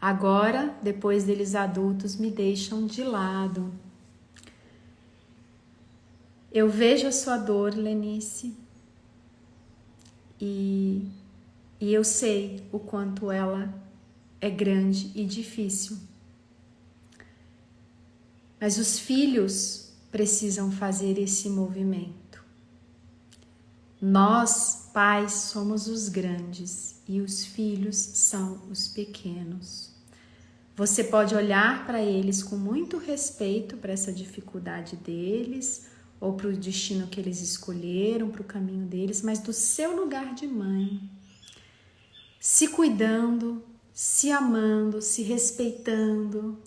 Agora, depois deles adultos, me deixam de lado. Eu vejo a sua dor, Lenice, e eu sei o quanto ela é grande e difícil. Mas os filhos precisam fazer esse movimento. Nós, pais, somos os grandes e os filhos são os pequenos. Você pode olhar para eles com muito respeito para essa dificuldade deles ou para o destino que eles escolheram, para o caminho deles, mas do seu lugar de mãe, se cuidando, se amando, se respeitando,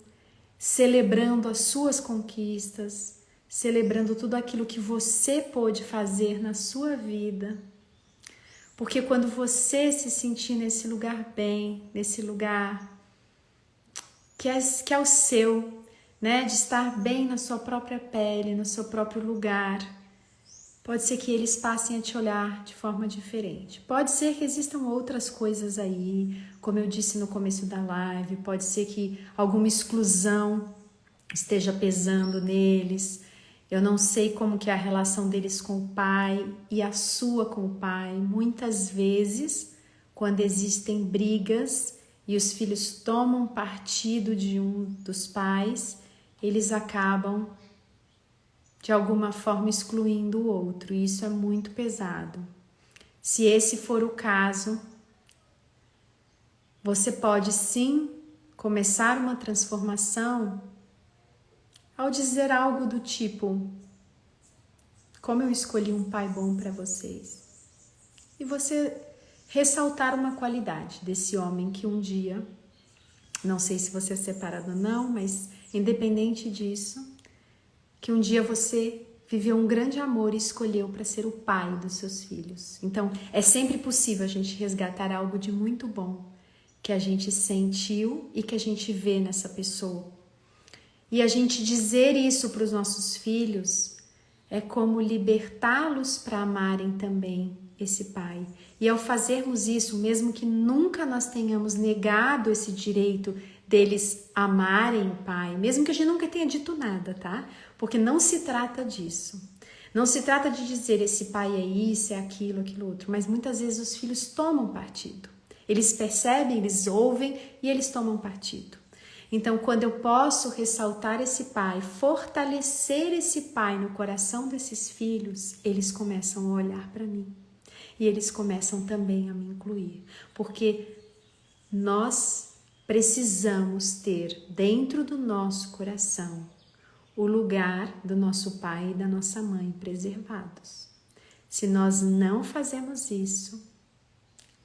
celebrando as suas conquistas, celebrando tudo aquilo que você pôde fazer na sua vida. Porque quando você se sentir nesse lugar bem, nesse lugar que é o seu, né, de estar bem na sua própria pele, no seu próprio lugar, pode ser que eles passem a te olhar de forma diferente. Pode ser que existam outras coisas aí, como eu disse no começo da live, pode ser que alguma exclusão esteja pesando neles. Eu não sei como que é a relação deles com o pai e a sua com o pai. Muitas vezes, quando existem brigas e os filhos tomam partido de um dos pais, eles acabam de alguma forma excluindo o outro. E isso é muito pesado. Se esse for o caso, você pode sim começar uma transformação ao dizer algo do tipo: como eu escolhi um pai bom para vocês. E você ressaltar uma qualidade desse homem que um dia, não sei se você é separado ou não, mas independente disso, que um dia você viveu um grande amor e escolheu para ser o pai dos seus filhos. Então, é sempre possível a gente resgatar algo de muito bom que a gente sentiu e que a gente vê nessa pessoa. E a gente dizer isso para os nossos filhos é como libertá-los para amarem também esse pai. E ao fazermos isso, mesmo que nunca nós tenhamos negado esse direito deles amarem o pai, mesmo que a gente nunca tenha dito nada, tá? Porque não se trata disso. Não se trata de dizer esse pai é isso, é aquilo, aquilo outro, mas muitas vezes os filhos tomam partido. Eles percebem, eles ouvem e eles tomam partido. Então, quando eu posso ressaltar esse pai, fortalecer esse pai no coração desses filhos, eles começam a olhar para mim. E eles começam também a me incluir. Porque nós precisamos ter dentro do nosso coração o lugar do nosso pai e da nossa mãe preservados. Se nós não fazemos isso,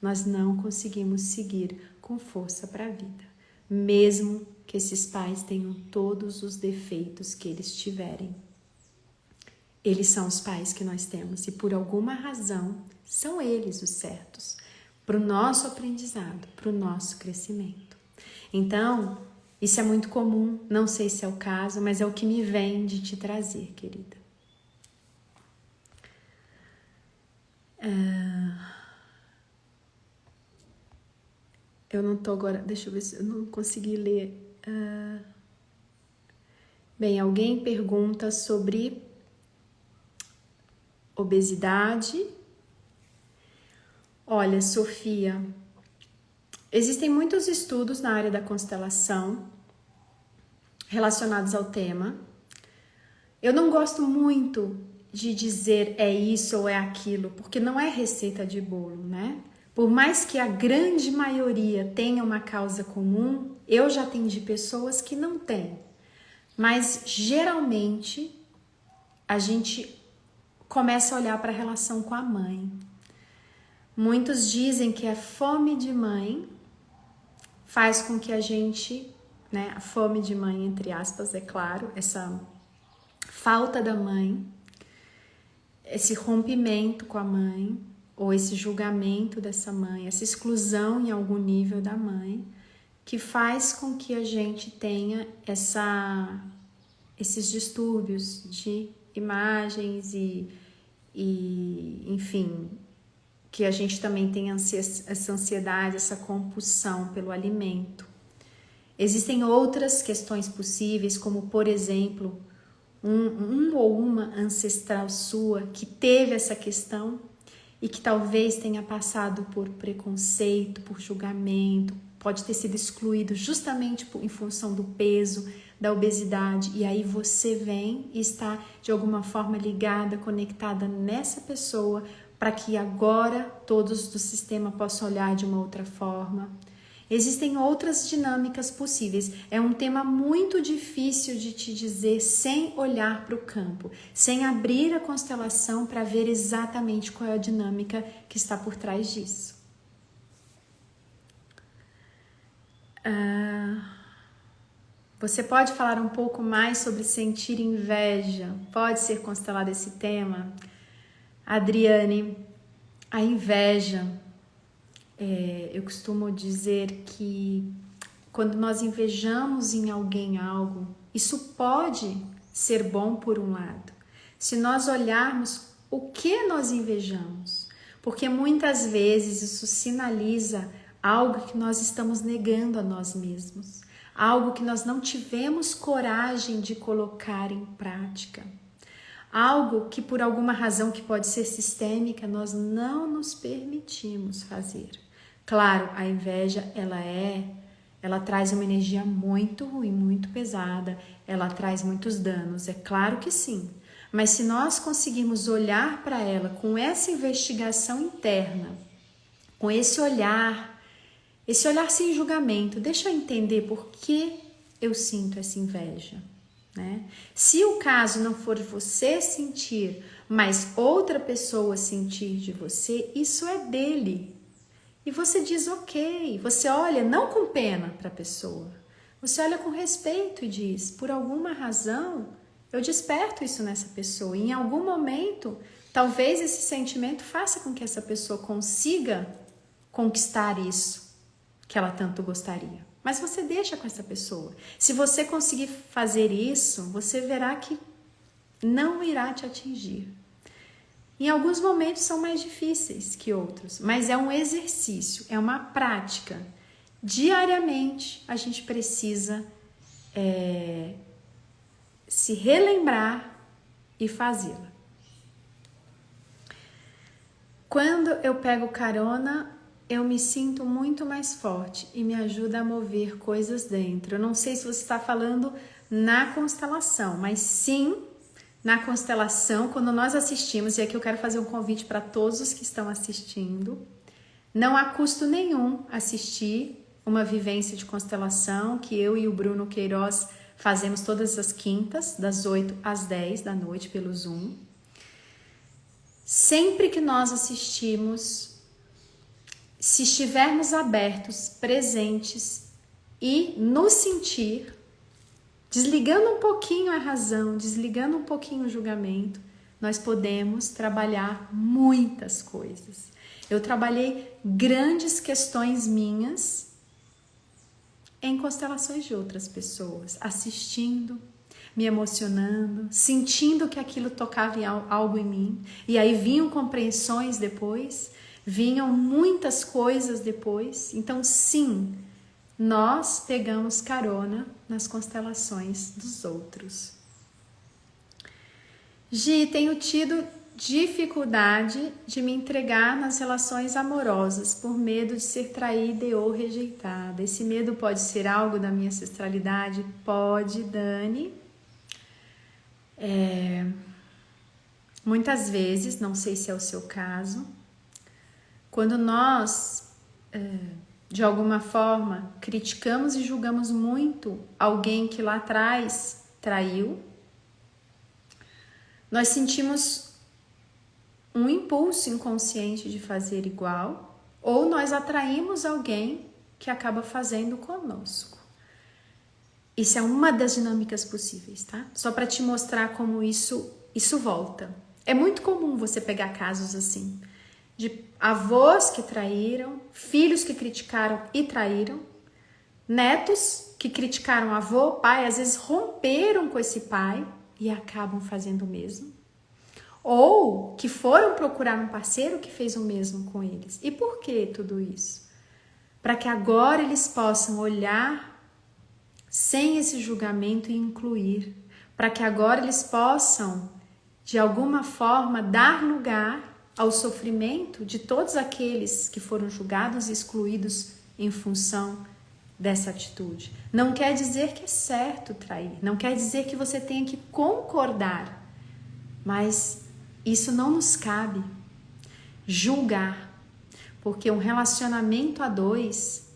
nós não conseguimos seguir com força para a vida. Mesmo que esses pais tenham todos os defeitos que eles tiverem. Eles são os pais que nós temos e por alguma razão são eles os certos para o nosso aprendizado, para o nosso crescimento. Então, isso é muito comum, não sei se é o caso, mas é o que me vem de te trazer, querida. Eu não tô agora, deixa eu ver se eu não consegui ler. Bem, alguém pergunta sobre obesidade. Olha, Sofia, existem muitos estudos na área da constelação relacionados ao tema. Eu não gosto muito de dizer é isso ou é aquilo, porque não é receita de bolo, né? Por mais que a grande maioria tenha uma causa comum, eu já atendi pessoas que não têm. Mas geralmente a gente começa a olhar para a relação com a mãe. Muitos dizem que a fome de mãe faz com que a gente, né, a fome de mãe, entre aspas, é claro, essa falta da mãe, esse rompimento com a mãe, ou esse julgamento dessa mãe, essa exclusão em algum nível da mãe, que faz com que a gente tenha esses distúrbios de imagens e enfim, que a gente também tem essa ansiedade, essa compulsão pelo alimento. Existem outras questões possíveis, como por exemplo, um ou uma ancestral sua que teve essa questão e que talvez tenha passado por preconceito, por julgamento, pode ter sido excluído justamente em função do peso, da obesidade, e aí você vem e está de alguma forma ligada, conectada nessa pessoa, para que agora todos do sistema possam olhar de uma outra forma. Existem outras dinâmicas possíveis. É um tema muito difícil de te dizer sem olhar para o campo, sem abrir a constelação para ver exatamente qual é a dinâmica que está por trás disso. Você pode falar um pouco mais sobre sentir inveja? Pode ser constelado esse tema? Adriane, a inveja, eu costumo dizer que quando nós invejamos em alguém algo, isso pode ser bom por um lado, se nós olharmos o que nós invejamos, porque muitas vezes isso sinaliza algo que nós estamos negando a nós mesmos, algo que nós não tivemos coragem de colocar em prática, algo que por alguma razão que pode ser sistêmica, nós não nos permitimos fazer. Claro, a inveja, ela traz uma energia muito ruim, muito pesada, ela traz muitos danos, é claro que sim. Mas se nós conseguirmos olhar para ela com essa investigação interna, com esse olhar sem julgamento, deixa eu entender por que eu sinto essa inveja, né? Se o caso não for você sentir, mas outra pessoa sentir de você, isso é dele. E você diz ok, você olha não com pena para a pessoa, você olha com respeito e diz, por alguma razão, eu desperto isso nessa pessoa. E em algum momento, talvez esse sentimento faça com que essa pessoa consiga conquistar isso que ela tanto gostaria. Mas você deixa com essa pessoa. Se você conseguir fazer isso, você verá que não irá te atingir. Em alguns momentos são mais difíceis que outros, mas é um exercício, é uma prática. Diariamente a gente precisa se relembrar e fazê-la. Quando eu pego carona, eu me sinto muito mais forte e me ajuda a mover coisas dentro. Eu não sei se você está falando na constelação, mas sim, na constelação, quando nós assistimos, e aqui eu quero fazer um convite para todos os que estão assistindo, não há custo nenhum assistir uma vivência de constelação que eu e o Bruno Queiroz fazemos todas as quintas, das 8 às 10 da noite pelo Zoom. Sempre que nós assistimos, se estivermos abertos, presentes e nos sentir, desligando um pouquinho a razão, desligando um pouquinho o julgamento, nós podemos trabalhar muitas coisas. Eu trabalhei grandes questões minhas em constelações de outras pessoas, assistindo, me emocionando, sentindo que aquilo tocava em algo em mim. E aí vinham compreensões depois, vinham muitas coisas depois. Então, sim, nós pegamos carona nas constelações dos outros. Gi, tenho tido dificuldade de me entregar nas relações amorosas por medo de ser traída ou rejeitada. Esse medo pode ser algo da minha ancestralidade? Pode, Dani. Muitas vezes, não sei se é o seu caso, quando nós, de alguma forma, criticamos e julgamos muito alguém que lá atrás traiu, nós sentimos um impulso inconsciente de fazer igual, ou nós atraímos alguém que acaba fazendo conosco. Isso é uma das dinâmicas possíveis, tá? Só para te mostrar como isso volta. É muito comum você pegar casos assim, de avós que traíram, filhos que criticaram e traíram, netos que criticaram avô, pai, às vezes romperam com esse pai e acabam fazendo o mesmo. Ou que foram procurar um parceiro que fez o mesmo com eles. E por que tudo isso? Para que agora eles possam olhar sem esse julgamento e incluir. Para que agora eles possam, de alguma forma, dar lugar ao sofrimento de todos aqueles que foram julgados e excluídos em função dessa atitude. Não quer dizer que é certo trair, não quer dizer que você tenha que concordar, mas isso não nos cabe julgar, porque um relacionamento a dois,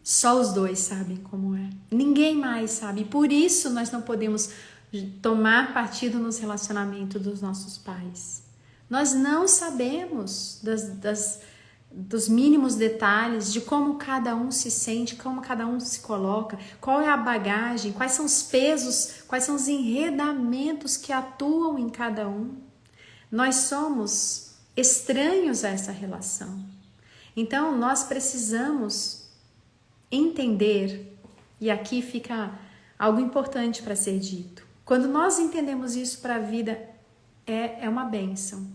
só os dois sabem como é, ninguém mais sabe, por isso nós não podemos tomar partido nos relacionamentos dos nossos pais. Nós não sabemos dos mínimos detalhes de como cada um se sente, como cada um se coloca, qual é a bagagem, quais são os pesos, quais são os enredamentos que atuam em cada um. Nós somos estranhos a essa relação. Então, nós precisamos entender, e aqui fica algo importante para ser dito. Quando nós entendemos isso para a vida, é uma bênção.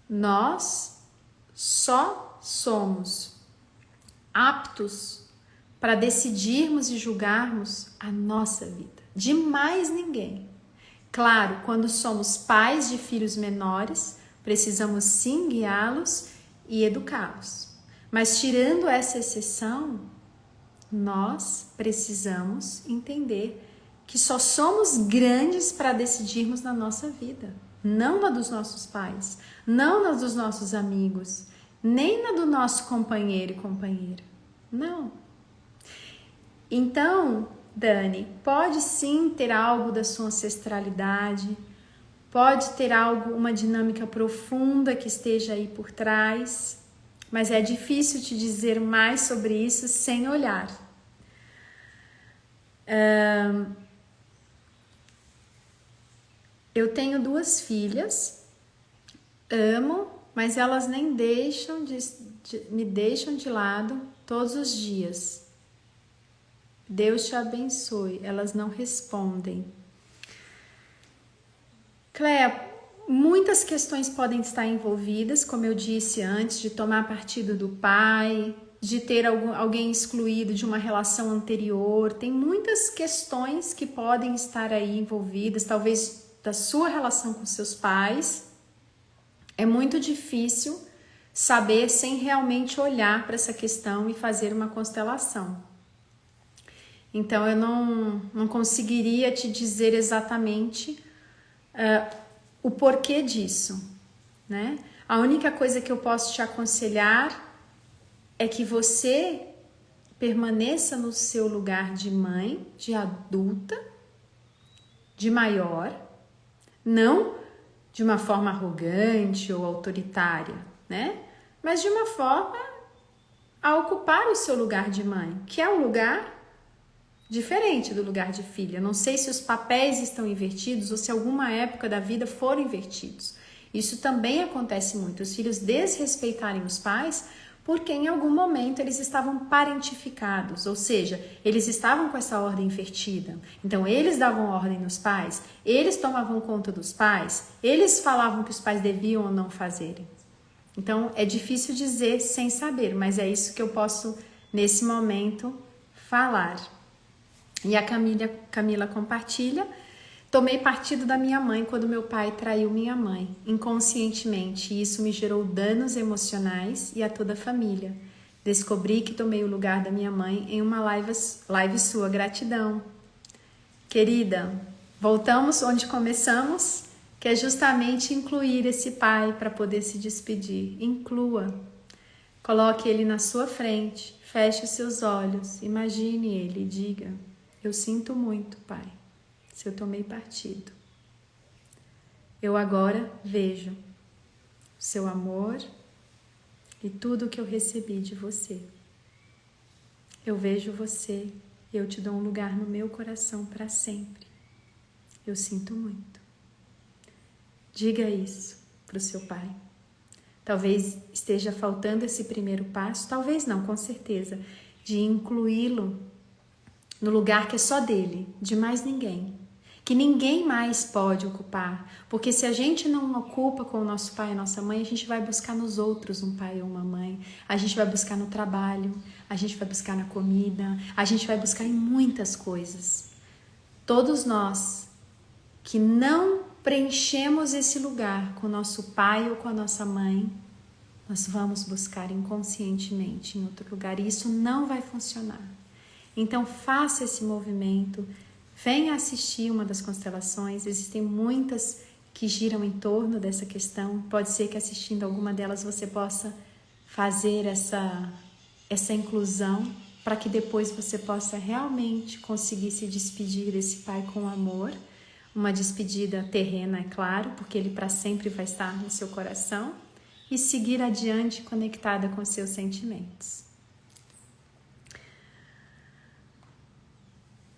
Nós só somos aptos para decidirmos e julgarmos a nossa vida, de mais ninguém. Claro, quando somos pais de filhos menores, precisamos sim guiá-los e educá-los. Mas tirando essa exceção, nós precisamos entender que só somos grandes para decidirmos na nossa vida, não na dos nossos pais, não na dos nossos amigos, nem na do nosso companheiro e companheira. Não. Então, Dani, pode sim ter algo da sua ancestralidade, pode ter algo, uma dinâmica profunda que esteja aí por trás, mas é difícil te dizer mais sobre isso sem olhar. Eu tenho 2 filhas, amo, mas elas nem me deixam de lado todos os dias. Deus te abençoe, elas não respondem. Cléa, muitas questões podem estar envolvidas, como eu disse antes, de tomar partido do pai, de ter alguém excluído de uma relação anterior. Tem muitas questões que podem estar aí envolvidas, talvez da sua relação com seus pais. É muito difícil saber sem realmente olhar para essa questão e fazer uma constelação. Então, eu não conseguiria te dizer exatamente o porquê disso, né? A única coisa que eu posso te aconselhar é que você permaneça no seu lugar de mãe, de adulta, de maior, não de uma forma arrogante ou autoritária, né? Mas de uma forma a ocupar o seu lugar de mãe, que é um lugar diferente do lugar de filha. Não sei se os papéis estão invertidos ou se alguma época da vida foram invertidos. Isso também acontece muito, os filhos desrespeitarem os pais porque em algum momento eles estavam parentificados, ou seja, eles estavam com essa ordem invertida. Então eles davam ordem nos pais, eles tomavam conta dos pais, eles falavam que os pais deviam ou não fazerem. Então é difícil dizer sem saber, mas é isso que eu posso nesse momento falar. E a Camila compartilha: tomei partido da minha mãe quando meu pai traiu minha mãe, inconscientemente, e isso me gerou danos emocionais e a toda a família. Descobri que tomei o lugar da minha mãe em uma live sua. Gratidão. Querida, voltamos onde começamos, que é justamente incluir esse pai para poder se despedir. Inclua. Coloque ele na sua frente, feche os seus olhos, imagine ele e diga: eu sinto muito, pai, se eu tomei partido. Eu agora vejo o seu amor e tudo o que eu recebi de você. Eu vejo você e eu te dou um lugar no meu coração para sempre. Eu sinto muito. Diga isso para o seu pai. Talvez esteja faltando esse primeiro passo, talvez não, com certeza, de incluí-lo no lugar que é só dele, de mais ninguém, que ninguém mais pode ocupar, porque se a gente não ocupa com o nosso pai e a nossa mãe, a gente vai buscar nos outros um pai ou uma mãe, a gente vai buscar no trabalho, a gente vai buscar na comida, a gente vai buscar em muitas coisas. Todos nós que não preenchemos esse lugar com o nosso pai ou com a nossa mãe, nós vamos buscar inconscientemente em outro lugar e isso não vai funcionar. Então faça esse movimento, venha assistir uma das constelações, existem muitas que giram em torno dessa questão, pode ser que assistindo alguma delas você possa fazer essa inclusão para que depois você possa realmente conseguir se despedir desse pai com amor, uma despedida terrena, é claro, porque ele para sempre vai estar no seu coração, e seguir adiante conectada com seus sentimentos.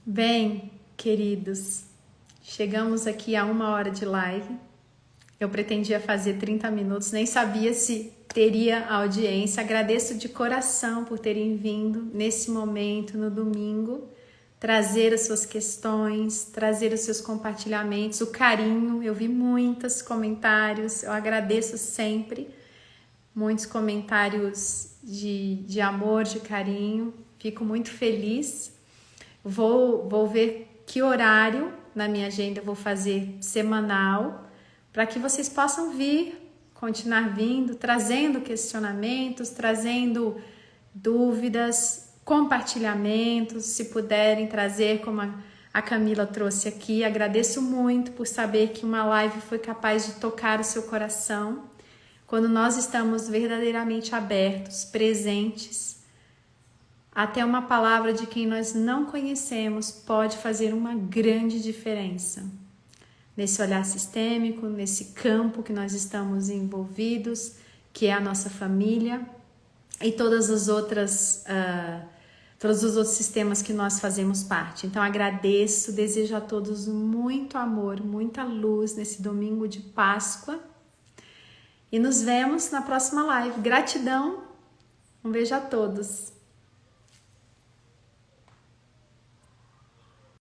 Bem, queridos, chegamos aqui a 1 hora de live. Eu pretendia fazer 30 minutos, nem sabia se teria audiência. Agradeço de coração por terem vindo nesse momento, no domingo, trazer as suas questões, trazer os seus compartilhamentos, o carinho. Eu vi muitos comentários, eu agradeço sempre. Muitos comentários de amor, de carinho. Fico muito feliz. Vou ver que horário na minha agenda, eu vou fazer semanal, para que vocês possam vir, continuar vindo, trazendo questionamentos, trazendo dúvidas, compartilhamentos, se puderem trazer, como a Camila trouxe aqui. Agradeço muito por saber que uma live foi capaz de tocar o seu coração. Quando nós estamos verdadeiramente abertos, presentes, até uma palavra de quem nós não conhecemos pode fazer uma grande diferença. Nesse olhar sistêmico, nesse campo que nós estamos envolvidos, que é a nossa família e todos os outros sistemas que nós fazemos parte. Então agradeço, desejo a todos muito amor, muita luz nesse domingo de Páscoa e nos vemos na próxima live. Gratidão, um beijo a todos.